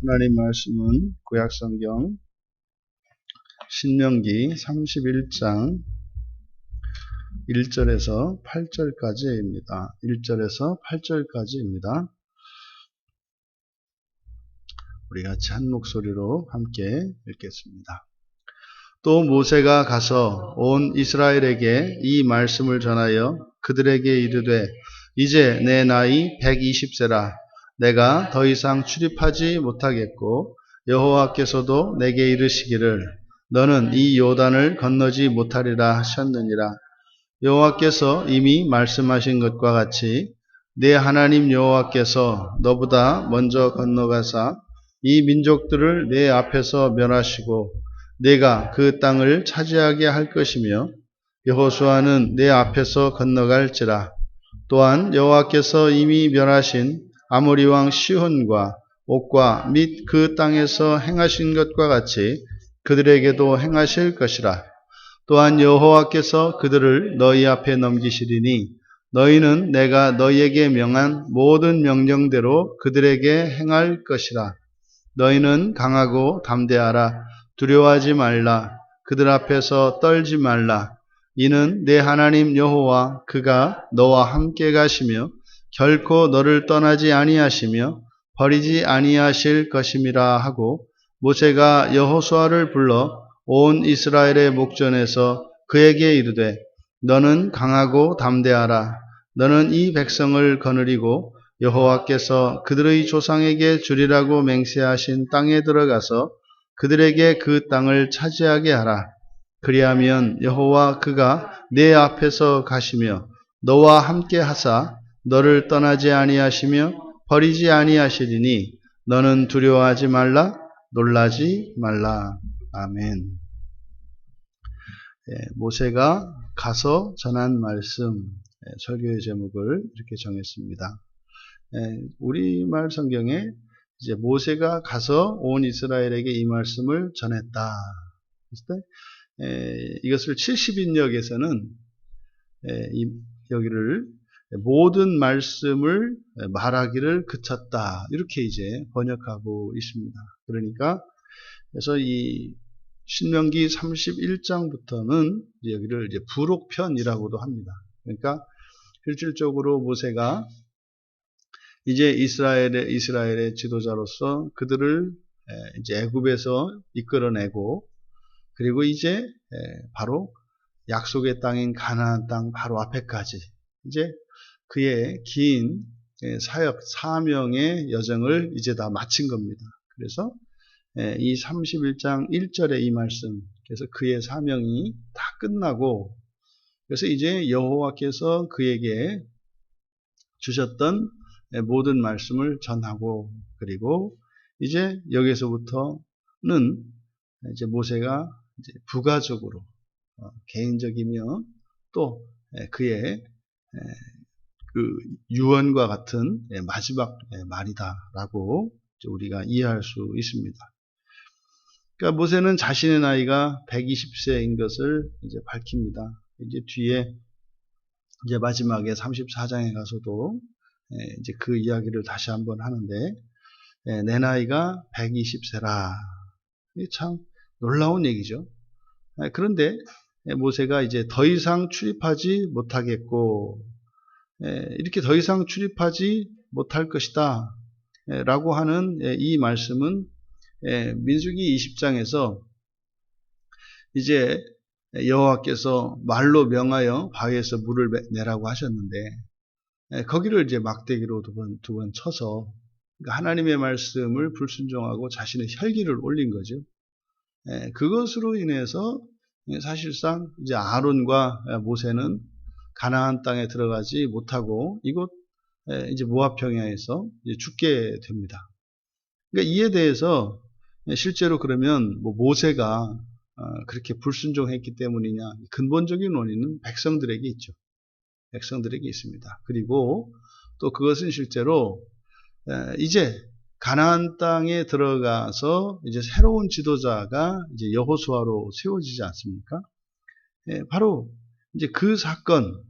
하나님 말씀은 구약성경 신명기 31장 1절에서 8절까지입니다. 1절에서 8절까지입니다. 우리 같이 한 목소리로 함께 읽겠습니다. 또 모세가 가서 온 이스라엘에게 이 말씀을 전하여 그들에게 이르되 이제 내 나이 120세라 내가 더 이상 출입하지 못하겠고 여호와께서도 내게 이르시기를 너는 이 요단을 건너지 못하리라 하셨느니라. 여호와께서 이미 말씀하신 것과 같이 내 하나님 여호와께서 너보다 먼저 건너가사 이 민족들을 내 앞에서 멸하시고 내가 그 땅을 차지하게 할 것이며 여호수아는 내 앞에서 건너갈지라. 또한 여호와께서 이미 멸하신 아모리 왕 시혼과 옥과 및 그 땅에서 행하신 것과 같이 그들에게도 행하실 것이라. 또한 여호와께서 그들을 너희 앞에 넘기시리니 너희는 내가 너희에게 명한 모든 명령대로 그들에게 행할 것이라. 너희는 강하고 담대하라. 두려워하지 말라. 그들 앞에서 떨지 말라. 이는 내 하나님 여호와 그가 너와 함께 가시며 결코 너를 떠나지 아니하시며 버리지 아니하실 것임이라 하고 모세가 여호수아를 불러 온 이스라엘의 목전에서 그에게 이르되 너는 강하고 담대하라. 너는 이 백성을 거느리고 여호와께서 그들의 조상에게 주리라고 맹세하신 땅에 들어가서 그들에게 그 땅을 차지하게 하라. 그리하면 여호와 그가 내 앞에서 가시며 너와 함께 하사 너를 떠나지 아니하시며 버리지 아니하시리니 너는 두려워하지 말라. 놀라지 말라. 아멘. 모세가 가서 전한 말씀, 설교의 제목을 이렇게 정했습니다. 우리말 성경에 이제 모세가 가서 온 이스라엘에게 이 말씀을 전했다. 이것을 70인역에서는 여기를 모든 말씀을 말하기를 그쳤다. 이렇게 이제 번역하고 있습니다. 그러니까 그래서 이 신명기 31장부터는 여기를 이제 부록편이라고도 합니다. 그러니까 실질적으로 모세가 이제 이스라엘의 지도자로서 그들을 이제 애굽에서 이끌어내고 그리고 이제 바로 약속의 땅인 가나안 땅 바로 앞에까지 이제 그의 긴 사역 사명의 여정을 이제 다 마친 겁니다. 그래서 이 31장 1절의 이 말씀, 그래서 그의 사명이 다 끝나고 그래서 이제 여호와께서 그에게 주셨던 모든 말씀을 전하고 그리고 이제 여기서부터는 이제 모세가 이제 부가적으로 개인적이며 또 그의 그 유언과 같은 마지막 말이다라고 우리가 이해할 수 있습니다. 그러니까 모세는 자신의 나이가 120세인 것을 이제 밝힙니다. 이제 뒤에 이제 마지막에 34장에 가서도 이제 그 이야기를 다시 한번 하는데 내 나이가 120세라. 이게 참 놀라운 얘기죠. 그런데 모세가 이제 더 이상 출입하지 못하겠고 이렇게 더 이상 출입하지 못할 것이다 라고 하는 이 말씀은 민수기 20장에서 이제 여호와께서 말로 명하여 바위에서 물을 내라고 하셨는데 거기를 이제 막대기로 두 번 쳐서 하나님의 말씀을 불순종하고 자신의 혈기를 올린 거죠. 그것으로 인해서 사실상 이제 아론과 모세는 가나안 땅에 들어가지 못하고 이곳 이제 모압 평야에서 이제 죽게 됩니다. 그러니까 이에 대해서 실제로 그러면 모세가 그렇게 불순종했기 때문이냐? 근본적인 원인은 백성들에게 있죠. 백성들에게 있습니다. 그리고 또 그것은 실제로 이제 가나안 땅에 들어가서 이제 새로운 지도자가 이제 여호수아로 세워지지 않습니까? 바로 이제 그 사건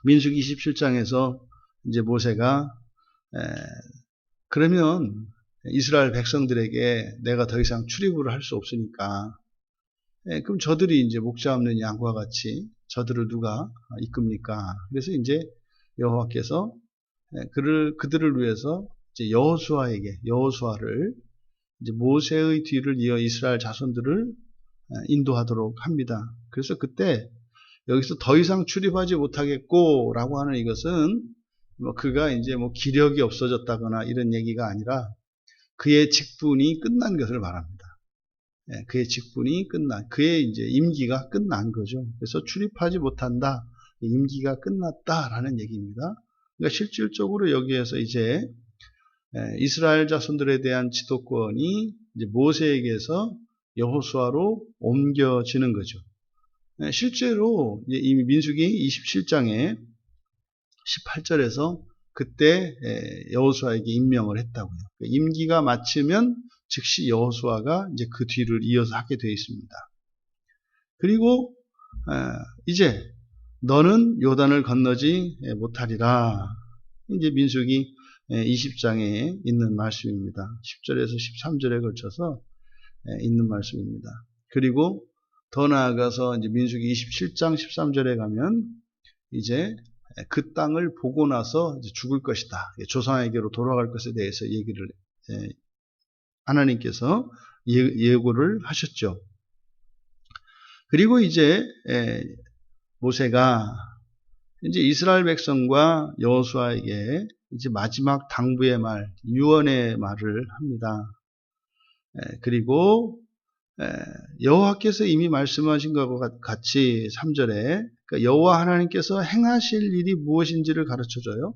민수기 27장에서 이제 모세가 그러면 이스라엘 백성들에게 내가 더 이상 출입을 할 수 없으니까 그럼 저들이 이제 목자 없는 양과 같이 저들을 누가 이끕니까? 그래서 이제 여호와께서 그들을 위해서 이제 여호수아를 이제 모세의 뒤를 이어 이스라엘 자손들을 인도하도록 합니다. 그래서 그때 여기서 더 이상 출입하지 못하겠고라고 하는 이것은 그가 이제 기력이 없어졌다거나 이런 얘기가 아니라 그의 직분이 끝난 것을 말합니다. 그의 직분이 그의 이제 임기가 끝난 거죠. 그래서 출입하지 못한다. 임기가 끝났다라는 얘기입니다. 그러니까 실질적으로 여기에서 이제 이스라엘 자손들에 대한 지도권이 이제 모세에게서 여호수아로 옮겨지는 거죠. 실제로 이미 민수기 27장에 18절에서 그때 여호수아에게 임명을 했다고요. 임기가 마치면 즉시 여호수아가 이제 그 뒤를 이어서 하게 되어 있습니다. 그리고 이제 너는 요단을 건너지 못하리라. 이제 민수기 20장에 있는 말씀입니다. 10절에서 13절에 걸쳐서 있는 말씀입니다. 그리고 더 나아가서 이제 민수기 27장 13절에 가면 이제 그 땅을 보고 나서 이제 죽을 것이다. 조상에게로 돌아갈 것에 대해서 얘기를 하나님께서 예고를 하셨죠. 그리고 이제 모세가 이제 이스라엘 백성과 여호수아에게 이제 마지막 당부의 말, 유언의 말을 합니다. 그리고 여호와께서 이미 말씀하신 것과 같이 3절에 그러니까 여호와 하나님께서 행하실 일이 무엇인지를 가르쳐줘요.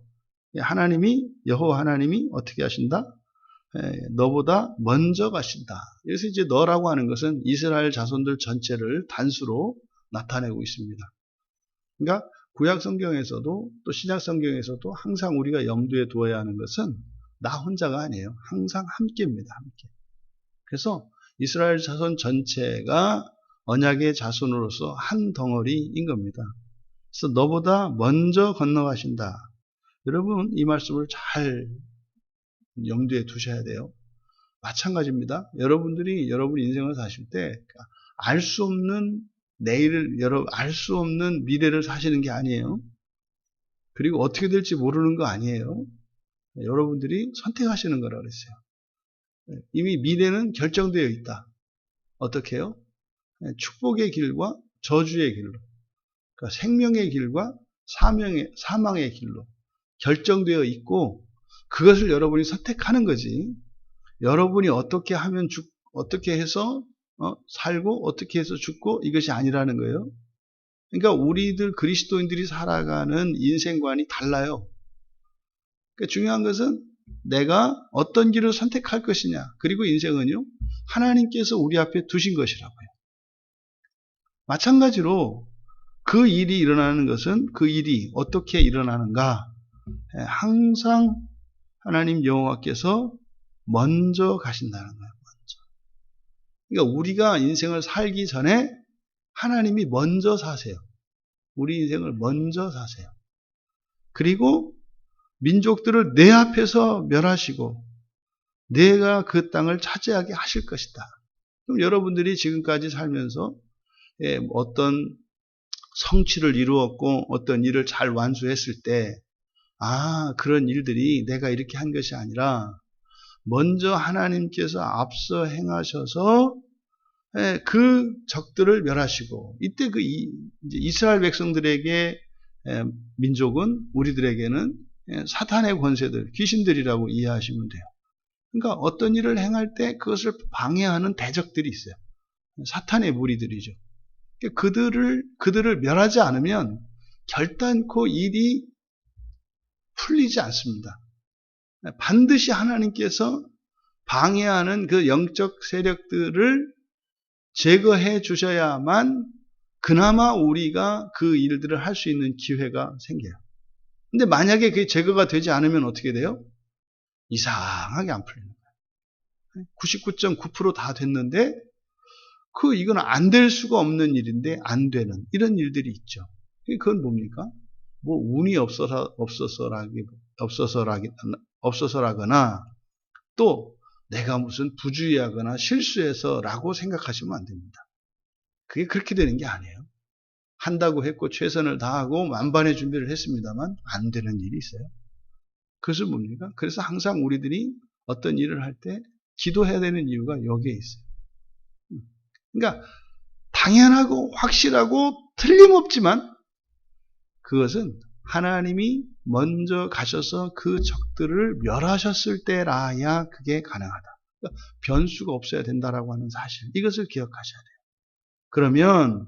여호와 하나님이 어떻게 하신다? 너보다 먼저 가신다. 그래서 이제 너라고 하는 것은 이스라엘 자손들 전체를 단수로 나타내고 있습니다. 그러니까 구약 성경에서도 또 신약 성경에서도 항상 우리가 염두에 두어야 하는 것은 나 혼자가 아니에요. 항상 함께입니다. 함께. 그래서 이스라엘 자손 전체가 언약의 자손으로서 한 덩어리인 겁니다. 그래서 너보다 먼저 건너가신다. 여러분 이 말씀을 잘 염두에 두셔야 돼요. 마찬가지입니다. 여러분들이 여러분 인생을 사실 때 알 수 없는 알 수 없는 미래를 사시는 게 아니에요. 그리고 어떻게 될지 모르는 거 아니에요. 여러분들이 선택하시는 거라 그랬어요. 이미 미래는 결정되어 있다. 어떻게 해요? 축복의 길과 저주의 길로, 그러니까 생명의 길과 사망의 길로 결정되어 있고 그것을 여러분이 선택하는 거지. 여러분이 어떻게 하면 어떻게 해서 살고 어떻게 해서 죽고 이것이 아니라는 거예요. 그러니까 우리들 그리스도인들이 살아가는 인생관이 달라요. 그러니까 중요한 것은 내가 어떤 길을 선택할 것이냐. 그리고 인생은요, 하나님께서 우리 앞에 두신 것이라고요. 마찬가지로 그 일이 일어나는 것은 그 일이 어떻게 일어나는가. 항상 하나님 여호와께서 먼저 가신다는 거예요. 먼저. 그러니까 우리가 인생을 살기 전에 하나님이 먼저 사세요. 우리 인생을 먼저 사세요. 그리고 민족들을 내 앞에서 멸하시고 내가 그 땅을 차지하게 하실 것이다. 그럼 여러분들이 지금까지 살면서 어떤 성취를 이루었고 어떤 일을 잘 완수했을 때 그런 일들이 내가 이렇게 한 것이 아니라 먼저 하나님께서 앞서 행하셔서 그 적들을 멸하시고 이때 이제 이스라엘 백성들에게 민족은 우리들에게는 사탄의 권세들, 귀신들이라고 이해하시면 돼요. 그러니까 어떤 일을 행할 때 그것을 방해하는 대적들이 있어요. 사탄의 무리들이죠. 그들을 멸하지 않으면 결단코 일이 풀리지 않습니다. 반드시 하나님께서 방해하는 그 영적 세력들을 제거해 주셔야만 그나마 우리가 그 일들을 할 수 있는 기회가 생겨요. 근데 만약에 그게 제거가 되지 않으면 어떻게 돼요? 이상하게 안 풀리는 거예요. 99.9% 다 됐는데 이건 안 될 수가 없는 일인데 안 되는 이런 일들이 있죠. 그건 뭡니까? 운이 없어서라거나 또 내가 무슨 부주의하거나 실수해서라고 생각하시면 안 됩니다. 그게 그렇게 되는 게 아니에요. 한다고 했고 최선을 다하고 만반의 준비를 했습니다만 안 되는 일이 있어요. 그것은 뭡니까? 그래서 항상 우리들이 어떤 일을 할 때 기도해야 되는 이유가 여기에 있어요. 그러니까 당연하고 확실하고 틀림없지만 그것은 하나님이 먼저 가셔서 그 적들을 멸하셨을 때라야 그게 가능하다. 그러니까 변수가 없어야 된다라고 하는 사실. 이것을 기억하셔야 돼요. 그러면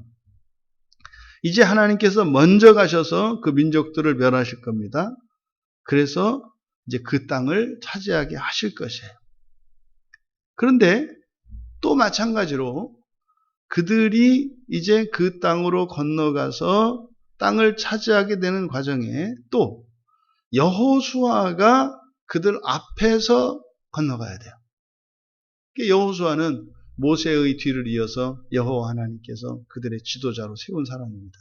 이제 하나님께서 먼저 가셔서 그 민족들을 멸하실 겁니다. 그래서 이제 그 땅을 차지하게 하실 것이에요. 그런데 또 마찬가지로 그들이 이제 그 땅으로 건너가서 땅을 차지하게 되는 과정에 또 여호수아가 그들 앞에서 건너가야 돼요. 여호수아는 모세의 뒤를 이어서 여호와 하나님께서 그들의 지도자로 세운 사람입니다.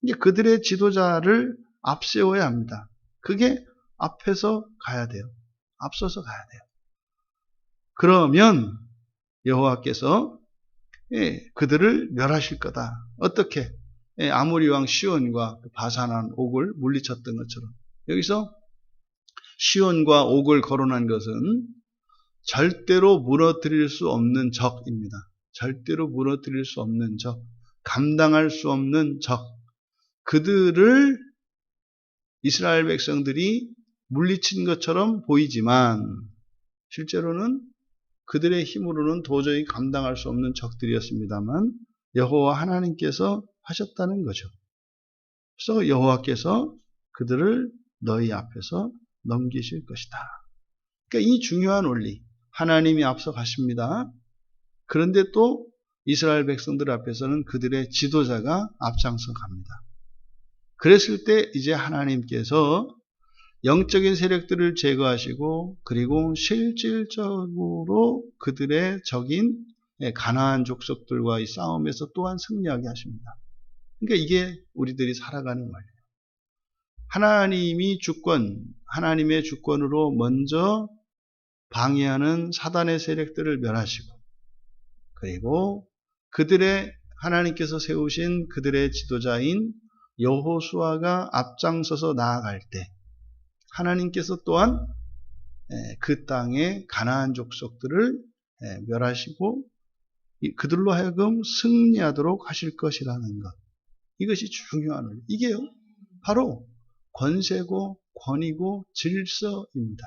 이제 그들의 지도자를 앞세워야 합니다. 그게 앞에서 가야 돼요. 앞서서 가야 돼요. 그러면 여호와께서 그들을 멸하실 거다. 어떻게? 아모리 왕 시온과 바산한 옥을 물리쳤던 것처럼. 여기서 시온과 옥을 거론한 것은 절대로 무너뜨릴 수 없는 적입니다. 절대로 무너뜨릴 수 없는 적, 감당할 수 없는 적. 그들을 이스라엘 백성들이 물리친 것처럼 보이지만 실제로는 그들의 힘으로는 도저히 감당할 수 없는 적들이었습니다만 여호와 하나님께서 하셨다는 거죠. 그래서 여호와께서 그들을 너희 앞에서 넘기실 것이다. 그러니까 이 중요한 원리, 하나님이 앞서 가십니다. 그런데 또 이스라엘 백성들 앞에서는 그들의 지도자가 앞장서 갑니다. 그랬을 때 이제 하나님께서 영적인 세력들을 제거하시고 그리고 실질적으로 그들의 적인 가나안 족속들과의 싸움에서 또한 승리하게 하십니다. 그러니까 이게 우리들이 살아가는 원리예요. 하나님이 주권, 하나님의 주권으로 먼저 방해하는 사단의 세력들을 멸하시고 그리고 그들의 하나님께서 세우신 그들의 지도자인 여호수아가 앞장서서 나아갈 때 하나님께서 또한 그 땅의 가나안 족속들을 멸하시고 그들로 하여금 승리하도록 하실 것이라는 것. 이것이 중요한 원리. 이게요. 바로 권세고 권위고 질서입니다.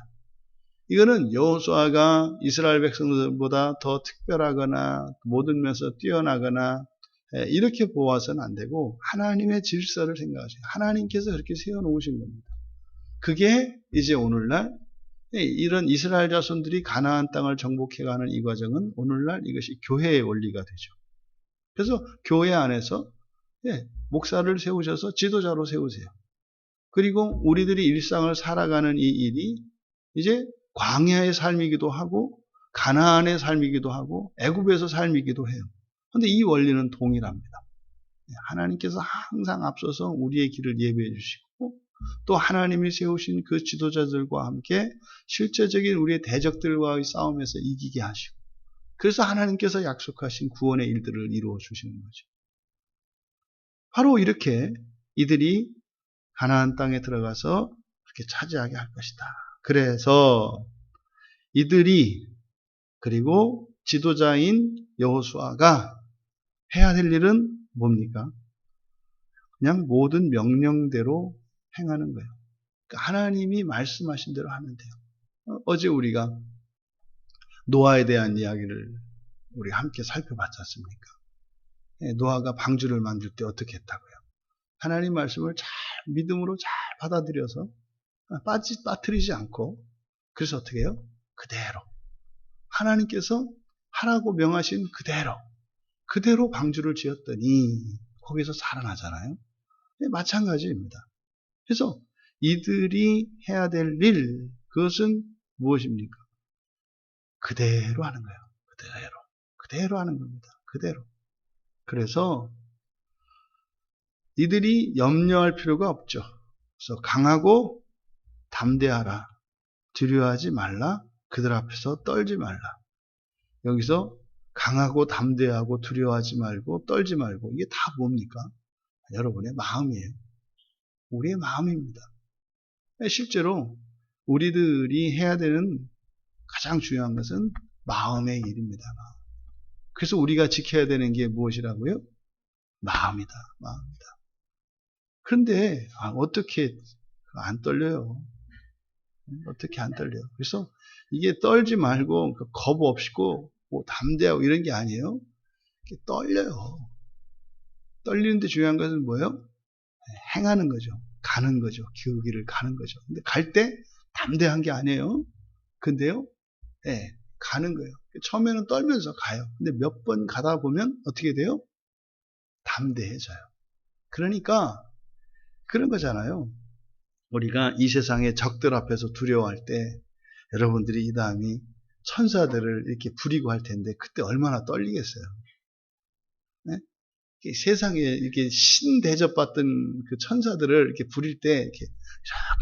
이거는 여호수아가 이스라엘 백성들보다 더 특별하거나 모든 면에서 뛰어나거나 이렇게 보아서는 안 되고 하나님의 질서를 생각하세요. 하나님께서 그렇게 세워놓으신 겁니다. 그게 이제 오늘날 이런 이스라엘 자손들이 가나안 땅을 정복해가는 이 과정은 오늘날 이것이 교회의 원리가 되죠. 그래서 교회 안에서 목사를 세우셔서 지도자로 세우세요. 그리고 우리들이 일상을 살아가는 이 일이 이제 광야의 삶이기도 하고 가나안의 삶이기도 하고 애굽에서 삶이기도 해요. 그런데 이 원리는 동일합니다. 하나님께서 항상 앞서서 우리의 길을 예비해 주시고 또 하나님이 세우신 그 지도자들과 함께 실제적인 우리의 대적들과의 싸움에서 이기게 하시고 그래서 하나님께서 약속하신 구원의 일들을 이루어 주시는 거죠. 바로 이렇게 이들이 가나안 땅에 들어가서 그렇게 차지하게 할 것이다. 그래서 이들이 그리고 지도자인 여호수아가 해야 될 일은 뭡니까? 그냥 모든 명령대로 행하는 거예요. 그러니까 하나님이 말씀하신 대로 하면 돼요. 어제 우리가 노아에 대한 이야기를 우리 함께 살펴봤지 않습니까? 노아가 방주를 만들 때 어떻게 했다고요? 하나님 말씀을 잘 믿음으로 잘 받아들여서 빠뜨리지 않고 그래서 어떻게 해요? 그대로 하나님께서 하라고 명하신 그대로 방주를 지었더니 거기서 살아나잖아요. 마찬가지입니다. 그래서 이들이 해야 될 일, 그것은 무엇입니까? 그대로 하는 거예요. 그대로 하는 겁니다. 그대로. 그래서 이들이 염려할 필요가 없죠. 그래서 강하고 담대하라. 두려워하지 말라. 그들 앞에서 떨지 말라. 여기서 강하고 담대하고 두려워하지 말고 떨지 말고 이게 다 뭡니까? 여러분의 마음이에요. 우리의 마음입니다. 실제로 우리들이 해야 되는 가장 중요한 것은 마음의 일입니다. 그래서 우리가 지켜야 되는 게 무엇이라고요? 마음이다. 마음이다. 그런데 어떻게 안 떨려요? 어떻게 안 떨려요? 그래서 이게 떨지 말고 겁 없이고 뭐 담대하고 이런 게 아니에요. 떨려요. 떨리는데 중요한 것은 뭐예요? 행하는 거죠. 가는 거죠. 그 길을 가는 거죠. 근데 갈 때 담대한 게 아니에요. 근데요, 예, 가는 거예요. 처음에는 떨면서 가요. 근데 몇 번 가다 보면 어떻게 돼요? 담대해져요. 그러니까 그런 거잖아요. 우리가 이 세상의 적들 앞에서 두려워할 때 여러분들이 이 다음이 천사들을 이렇게 부리고 할 텐데 그때 얼마나 떨리겠어요. 네? 세상에 이렇게 신 대접받던 그 천사들을 이렇게 부릴 때 이렇게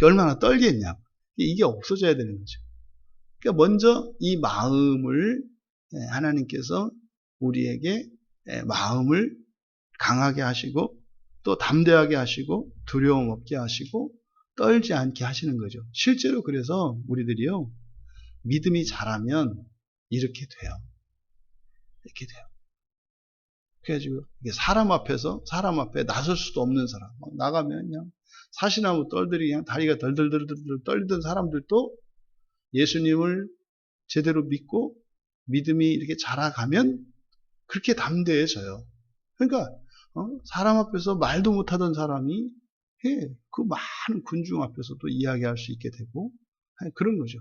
얼마나 떨겠냐. 이게 없어져야 되는 거죠. 그러니까 먼저 이 마음을 하나님께서 우리에게 마음을 강하게 하시고 또 담대하게 하시고 두려움 없게 하시고 떨지 않게 하시는 거죠. 실제로 그래서 우리들이요 믿음이 자라면 이렇게 돼요. 이렇게 돼요. 그래가지고 사람 앞에 나설 수도 없는 사람 막 나가면 그냥 사시나무 떨들이 그냥 다리가 덜덜덜 떨리던 사람들도 예수님을 제대로 믿고 믿음이 이렇게 자라가면 그렇게 담대해져요. 그러니까 사람 앞에서 말도 못하던 사람이 그 많은 군중 앞에서도 이야기할 수 있게 되고 그런 거죠.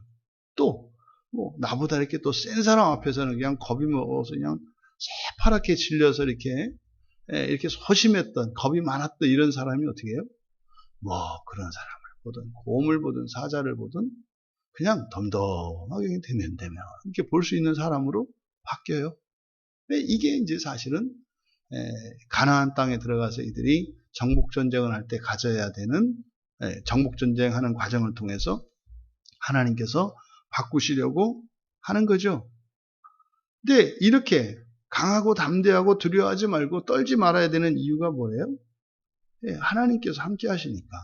또 뭐 나보다 이렇게 또 센 사람 앞에서는 그냥 겁이 먹어서 그냥 새파랗게 질려서 이렇게 소심했던 겁이 많았던 이런 사람이 어떻게 해요? 뭐 그런 사람을 보든 곰을 보든 사자를 보든 그냥 덤덤하게 되면 이렇게 볼 수 있는 사람으로 바뀌어요. 이게 이제 사실은 가나안 땅에 들어가서 이들이 정복전쟁을 할 때 가져야 되는 정복전쟁하는 과정을 통해서 하나님께서 바꾸시려고 하는 거죠. 근데 이렇게 강하고 담대하고 두려워하지 말고 떨지 말아야 되는 이유가 뭐예요? 하나님께서 함께 하시니까.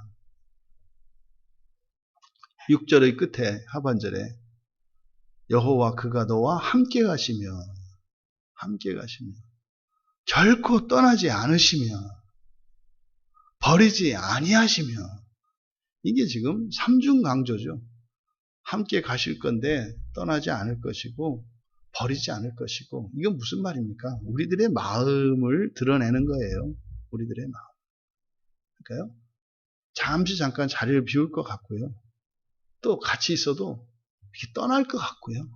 6절의 끝에 하반절에 여호와 그가 너와 함께 가시며 결코 떠나지 않으시며 버리지 아니하시며 이게 지금 삼중 강조죠. 함께 가실 건데 떠나지 않을 것이고 버리지 않을 것이고 이건 무슨 말입니까? 우리들의 마음을 드러내는 거예요. 우리들의 마음. 그러니까요. 잠깐 자리를 비울 것 같고요. 또 같이 있어도 이렇게 떠날 것 같고요.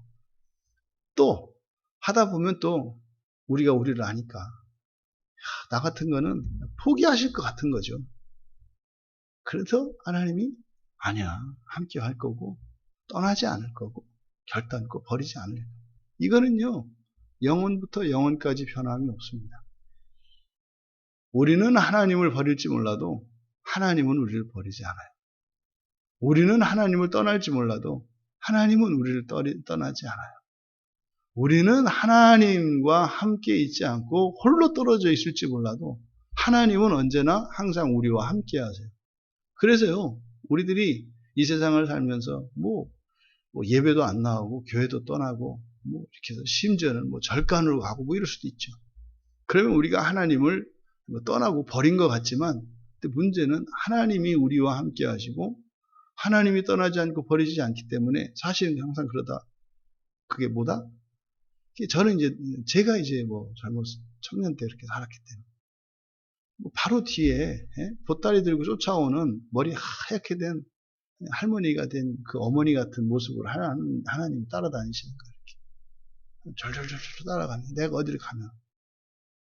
또 하다 보면 또 우리가 우리를 아니까 나 같은 거는 포기하실 것 같은 거죠. 그래서 하나님이 아니야 함께 할 거고 떠나지 않을 거고 결단코 버리지 않을 거고 이거는요 영혼부터 영혼까지 변함이 없습니다. 우리는 하나님을 버릴지 몰라도 하나님은 우리를 버리지 않아요. 우리는 하나님을 떠날지 몰라도 하나님은 우리를 떠나지 않아요. 우리는 하나님과 함께 있지 않고 홀로 떨어져 있을지 몰라도 하나님은 언제나 항상 우리와 함께 하세요. 그래서요, 우리들이 이 세상을 살면서 뭐 예배도 안 나오고 교회도 떠나고 뭐 이렇게 해서 심지어는 뭐 절간으로 가고 뭐 이럴 수도 있죠. 그러면 우리가 하나님을 떠나고 버린 것 같지만 문제는 하나님이 우리와 함께 하시고 하나님이 떠나지 않고 버리지 않기 때문에 사실은 항상 그러다 그게 뭐다? 저는 제가 뭐 잘못 청년 때 이렇게 살았기 때문에 바로 뒤에 보따리 들고 쫓아오는 머리 하얗게 된 할머니가 된 그 어머니 같은 모습으로 하나님이 따라다니시는 거예요. 절절절 따라가면 내가 어디를 가면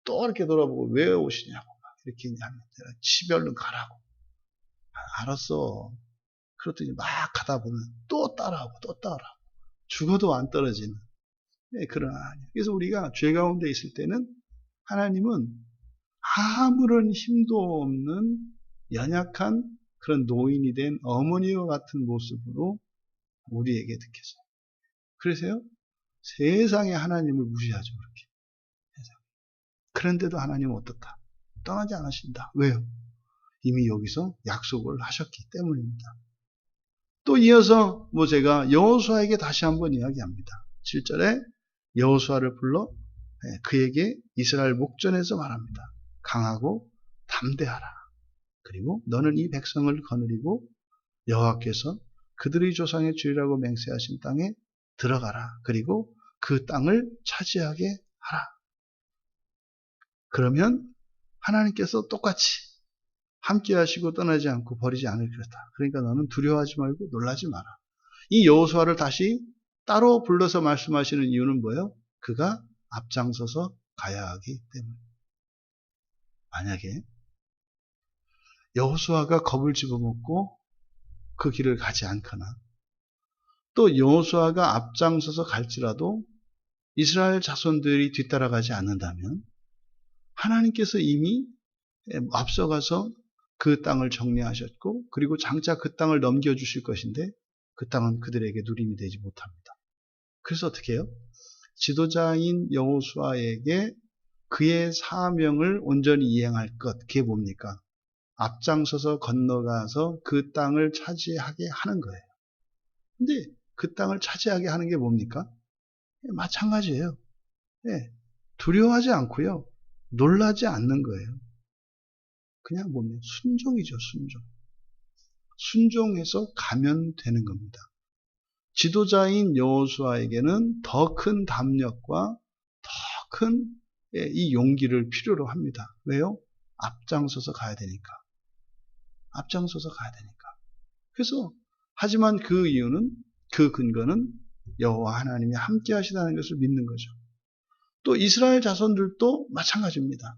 또 이렇게 돌아보고 왜 오시냐고 이렇게 하면 내가 집에 얼른 가라고. 알았어. 그렇더니 막 가다 보면 또 따라하고 또 따라하고 죽어도 안 떨어지는 그런 하나님. 그래서 우리가 죄 가운데 있을 때는 하나님은 아무런 힘도 없는 연약한 그런 노인이 된 어머니와 같은 모습으로 우리에게 느껴져요. 그래서요, 세상에 하나님을 무시하죠, 그렇게. 그런데도 하나님은 어떻다? 떠나지 않으신다. 왜요? 이미 여기서 약속을 하셨기 때문입니다. 또 이어서 모세가 여호수아에게 다시 한번 이야기합니다. 7절에 여호수아를 불러 그에게 이스라엘 목전에서 말합니다. 강하고 담대하라. 그리고 너는 이 백성을 거느리고 여호와께서 그들의 조상의 주리라고 맹세하신 땅에 들어가라. 그리고 그 땅을 차지하게 하라. 그러면 하나님께서 똑같이 함께 하시고 떠나지 않고 버리지 않을 것이다. 그러니까 너는 두려워하지 말고 놀라지 마라. 이 여호수아를 다시 따로 불러서 말씀하시는 이유는 뭐예요? 그가 앞장서서 가야 하기 때문에. 만약에 여호수아가 겁을 집어먹고 그 길을 가지 않거나 또 여호수아가 앞장서서 갈지라도 이스라엘 자손들이 뒤따라가지 않는다면 하나님께서 이미 앞서가서 그 땅을 정리하셨고 그리고 장차 그 땅을 넘겨주실 것인데 그 땅은 그들에게 누림이 되지 못합니다. 그래서 어떻게 해요? 지도자인 여호수아에게 그의 사명을 온전히 이행할 것, 그게 뭡니까? 앞장서서 건너가서 그 땅을 차지하게 하는 거예요. 근데 그 땅을 차지하게 하는 게 뭡니까? 마찬가지예요. 두려워하지 않고요. 놀라지 않는 거예요. 그냥 보면 순종이죠, 순종. 순종해서 가면 되는 겁니다. 지도자인 여호수아에게는 더 큰 담력과 더 큰 이 용기를 필요로 합니다. 왜요? 앞장서서 가야 되니까. 앞장서서 가야 되니까. 그래서 하지만 그 이유는 그 근거는 여호와 하나님이 함께 하시다는 것을 믿는 거죠. 또 이스라엘 자손들도 마찬가지입니다.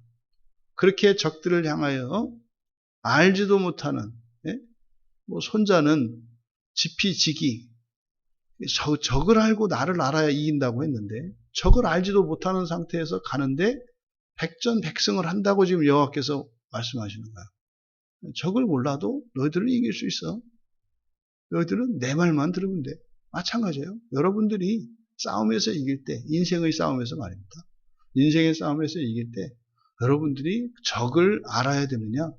그렇게 적들을 향하여 알지도 못하는 손자는 지피지기 적을 알고 나를 알아야 이긴다고 했는데 적을 알지도 못하는 상태에서 가는데 백전백승을 한다고 지금 여호와께서 말씀하시는 거예요. 적을 몰라도 너희들은 이길 수 있어. 너희들은 내 말만 들으면 돼. 마찬가지예요. 여러분들이 싸움에서 이길 때, 인생의 싸움에서 말입니다. 인생의 싸움에서 이길 때 여러분들이 적을 알아야 되느냐?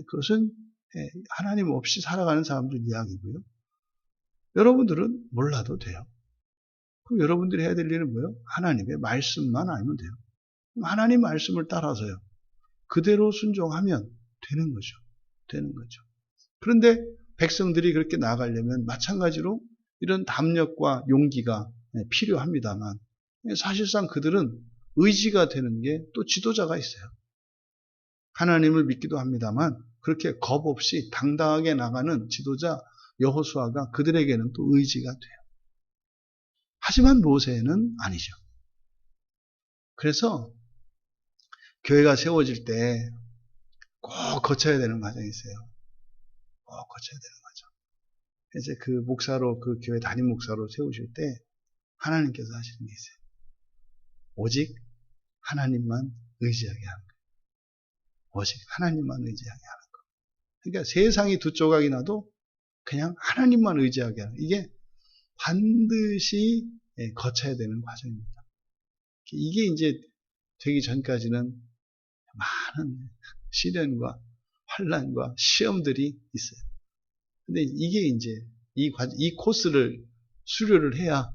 그것은 하나님 없이 살아가는 사람들 이야기고요. 여러분들은 몰라도 돼요. 그럼 여러분들이 해야 될 일은 뭐예요? 하나님의 말씀만 알면 돼요. 하나님 말씀을 따라서요. 그대로 순종하면 되는 거죠. 되는 거죠. 그런데 백성들이 그렇게 나아가려면 마찬가지로 이런 담력과 용기가 필요합니다만 사실상 그들은 의지가 되는 게 또 지도자가 있어요. 하나님을 믿기도 합니다만 그렇게 겁 없이 당당하게 나가는 지도자 여호수아가 그들에게는 또 의지가 돼요. 하지만 모세는 아니죠. 그래서 교회가 세워질 때 꼭 거쳐야 되는 과정이 있어요. 꼭 거쳐야 되는 과정. 이제 그 목사로, 그 교회 담임 목사로 세우실 때 하나님께서 하시는 게 있어요. 오직 하나님만 의지하게 하는 거예요. 오직 하나님만 의지하게 하는 거예요. 그러니까 세상이 두 조각이 나도 그냥 하나님만 의지하게 하는 거예요. 이게 반드시 거쳐야 되는 과정입니다. 이게 이제 되기 전까지는 많은 시련과 환난과 시험들이 있어요. 근데 이게 이제 이 코스를 수료를 해야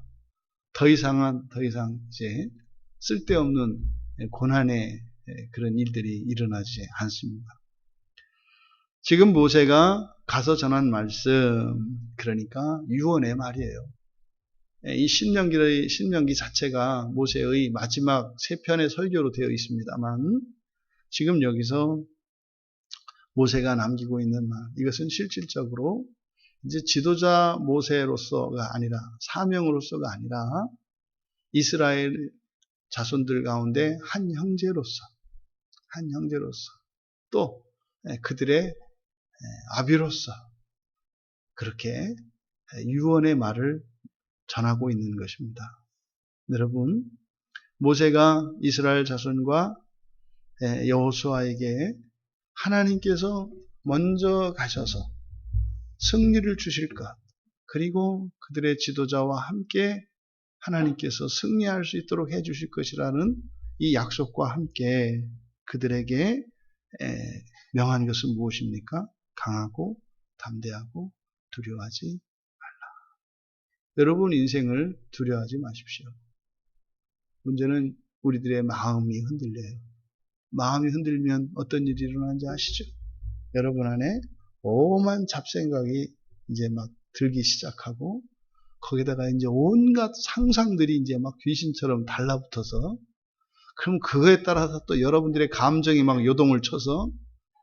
더 이상 이제 쓸데없는 고난의 그런 일들이 일어나지 않습니다. 지금 모세가 가서 전한 말씀, 그러니까 유언의 말이에요. 이 신명기 자체가 모세의 마지막 세 편의 설교로 되어 있습니다만 지금 여기서 모세가 남기고 있는 말, 이것은 실질적으로 이제 지도자 모세로서가 아니라 사명으로서가 아니라 이스라엘 자손들 가운데 한 형제로서 또 그들의 아비로서 그렇게 유언의 말을 전하고 있는 것입니다. 여러분, 모세가 이스라엘 자손과 여호수아에게 하나님께서 먼저 가셔서 승리를 주실 것, 그리고 그들의 지도자와 함께 하나님께서 승리할 수 있도록 해주실 것이라는 이 약속과 함께 그들에게 명한 것은 무엇입니까? 강하고 담대하고 두려워하지 말라. 여러분 인생을 두려워하지 마십시오. 문제는 우리들의 마음이 흔들려요. 마음이 흔들리면 어떤 일이 일어나는지 아시죠? 여러분 안에 오만 잡생각이 이제 막 들기 시작하고 거기다가 이제 온갖 상상들이 이제 막 귀신처럼 달라붙어서 그럼 그거에 따라서 또 여러분들의 감정이 막 요동을 쳐서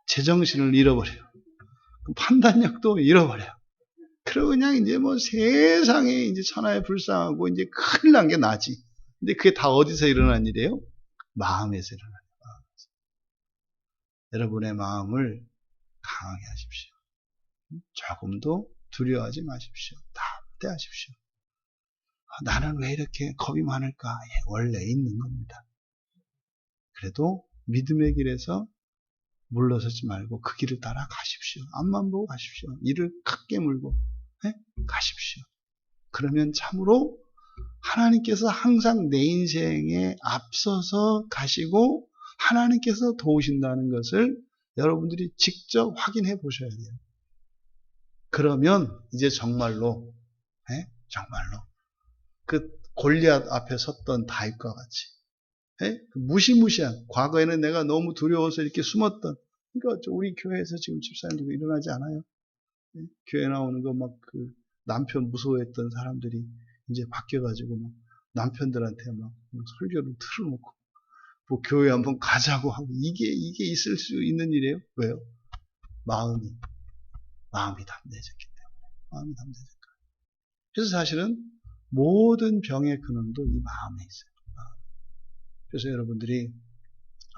제정신을 잃어버려요. 판단력도 잃어버려요. 그리고 그냥 이제 뭐 세상에 이제 천하에 불쌍하고 이제 큰일 난 게 나지. 근데 그게 다 어디서 일어난 일이에요? 마음에서 일어나는 거예요. 여러분의 마음을 강하게 하십시오. 조금도 두려워하지 마십시오. 담대하십시오. 나는 왜 이렇게 겁이 많을까? 원래 있는 겁니다. 그래도 믿음의 길에서 물러서지 말고 그 길을 따라 가십시오. 앞만 보고 가십시오. 이를 크게 물고 가십시오. 그러면 참으로 하나님께서 항상 내 인생에 앞서서 가시고 하나님께서 도우신다는 것을 여러분들이 직접 확인해 보셔야 돼요. 그러면 이제 정말로 그 골리앗 앞에 섰던 다윗과 같이 무시무시한 과거에는 내가 너무 두려워서 이렇게 숨었던 그러니까 우리 교회에서 지금 집사님들도 일어나지 않아요? 교회 나오는 거 막 그 남편 무서워했던 사람들이 이제 바뀌어가지고 막 남편들한테 막 설교를 틀어놓고 뭐 교회 한번 가자고 하고 이게 있을 수 있는 일이에요? 왜요? 마음이 담대해졌기 때문에. 마음이 담대해졌기 때문에. 그래서 사실은 모든 병의 근원도 이 마음에 있어요. 그래서 여러분들이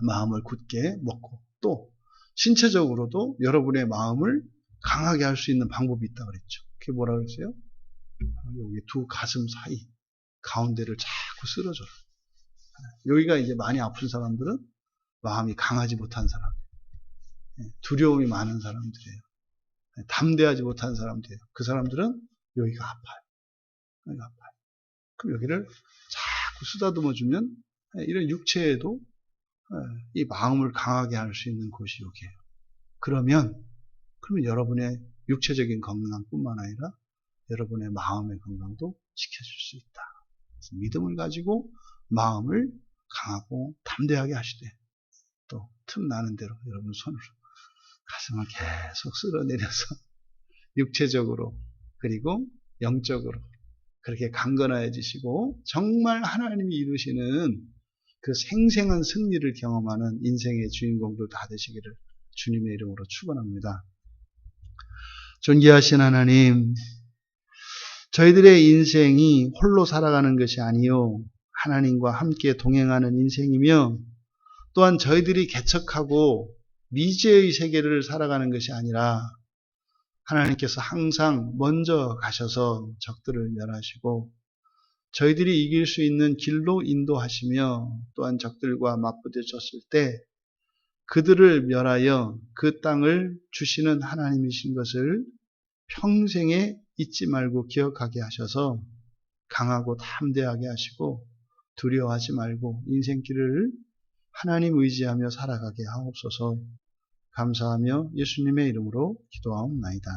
마음을 굳게 먹고 또 신체적으로도 여러분의 마음을 강하게 할 수 있는 방법이 있다고 그랬죠. 그게 뭐라 그랬어요? 여기 두 가슴 사이 가운데를 자꾸 쓸어줘라. 여기가 이제 많이 아픈 사람들은 마음이 강하지 못한 사람들, 두려움이 많은 사람들이에요. 담대하지 못한 사람들이에요. 그 사람들은 여기가 아파요. 여기가 아파요. 그럼 여기를 자꾸 쓰다듬어주면 이런 육체에도 이 마음을 강하게 할 수 있는 곳이 여기예요. 그러면 여러분의 육체적인 건강뿐만 아니라 여러분의 마음의 건강도 지켜줄 수 있다. 그래서 믿음을 가지고 마음을 강하고 담대하게 하시되 또 틈나는 대로 여러분 손으로 가슴을 계속 쓸어내려서 육체적으로 그리고 영적으로 그렇게 강건해지시고 정말 하나님이 이루시는 그 생생한 승리를 경험하는 인생의 주인공들 다 되시기를 주님의 이름으로 축원합니다. 존귀하신 하나님, 저희들의 인생이 홀로 살아가는 것이 아니요 하나님과 함께 동행하는 인생이며 또한 저희들이 개척하고 미지의 세계를 살아가는 것이 아니라 하나님께서 항상 먼저 가셔서 적들을 멸하시고 저희들이 이길 수 있는 길로 인도하시며 또한 적들과 맞부딪혔을 때 그들을 멸하여 그 땅을 주시는 하나님이신 것을 평생에 잊지 말고 기억하게 하셔서 강하고 담대하게 하시고 두려워하지 말고 인생길을 하나님 의지하며 살아가게 하옵소서. 감사하며 예수님의 이름으로 기도하옵나이다.